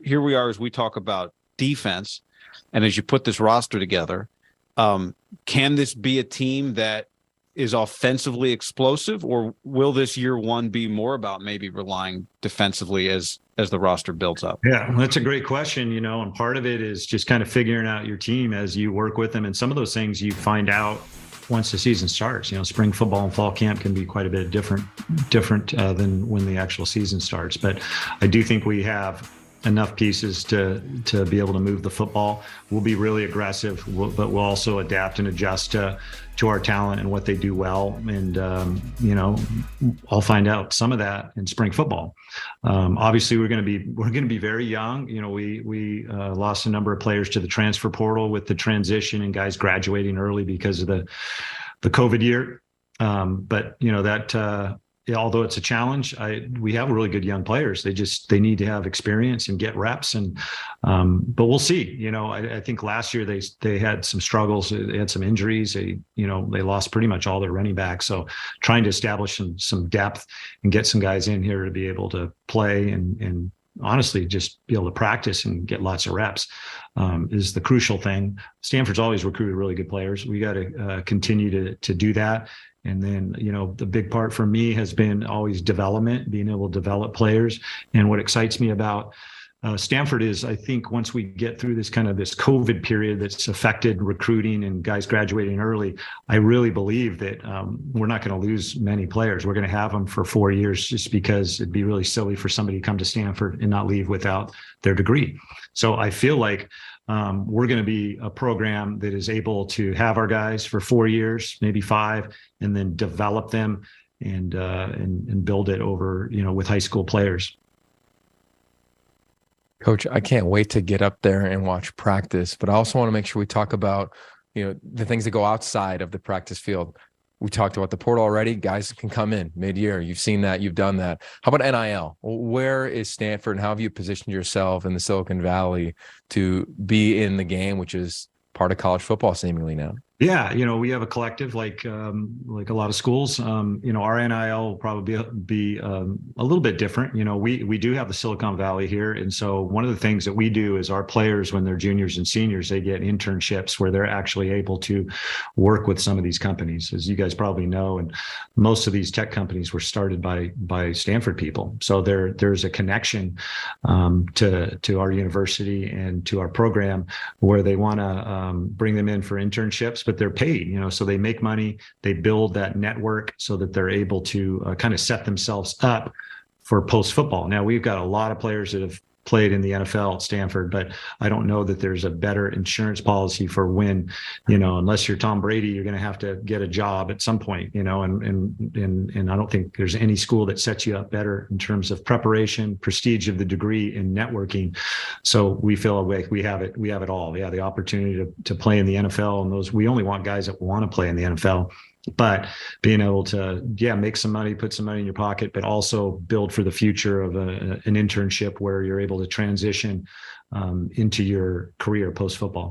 here we are as we talk about defense, and as you put this roster together, can this be a team that is offensively explosive, or will this year one be more about maybe relying defensively as the roster builds up? Yeah, that's a great question, and part of it is just kind of figuring out your team as you work with them. And some of those things you find out once the season starts. Spring football and fall camp can be quite a bit different than when the actual season starts. But I do think we have enough pieces to be able to move the football. We'll be really aggressive, but we'll also adapt and adjust to our talent and what they do well. And, I'll find out some of that in spring football. Obviously we're going to be very young. We lost a number of players to the transfer portal with the transition and guys graduating early because of the COVID year. But although it's a challenge, we have really good young players. They need to have experience and get reps, but we'll see. I think last year they had some struggles. They had some injuries. They lost pretty much all their running backs. So trying to establish some depth and get some guys in here to be able to play and honestly just be able to practice and get lots of reps is the crucial thing. Stanford's always recruited really good players. We got to continue to do that. And then, the big part for me has been always development, being able to develop players. And what excites me about Stanford is, I think once we get through this COVID period that's affected recruiting and guys graduating early, I really believe that we're not going to lose many players. We're going to have them for 4 years, just because it'd be really silly for somebody to come to Stanford and not leave without their degree. So I feel like we're going to be a program that is able to have our guys for 4 years, maybe 5, and then develop them and build it over, with high school players. Coach, I can't wait to get up there and watch practice, but I also want to make sure we talk about, the things that go outside of the practice field. We talked about the portal already. Guys can come in mid-year. You've seen that. You've done that. How about NIL? Where is Stanford, and how have you positioned yourself in the Silicon Valley to be in the game, which is part of college football seemingly now? Yeah, we have a collective like a lot of schools. Our NIL will probably be a little bit different. We do have the Silicon Valley here, and so one of the things that we do is our players, when they're juniors and seniors, they get internships where they're actually able to work with some of these companies, as you guys probably know. And most of these tech companies were started by Stanford people, so there's a connection to our university and to our program where they want to bring them in for internships, but they're paid, so they make money, they build that network so that they're able to kind of set themselves up for post football. Now, we've got a lot of players that have played in the NFL at Stanford, but I don't know that there's a better insurance policy for when, unless you're Tom Brady, you're going to have to get a job at some point, and I don't think there's any school that sets you up better in terms of preparation, prestige of the degree, and networking. So we feel like we have it all. Yeah, the opportunity to play in the NFL, and we only want guys that want to play in the NFL. But being able to, make some money, put some money in your pocket, but also build for the future of an internship where you're able to transition into your career post-football.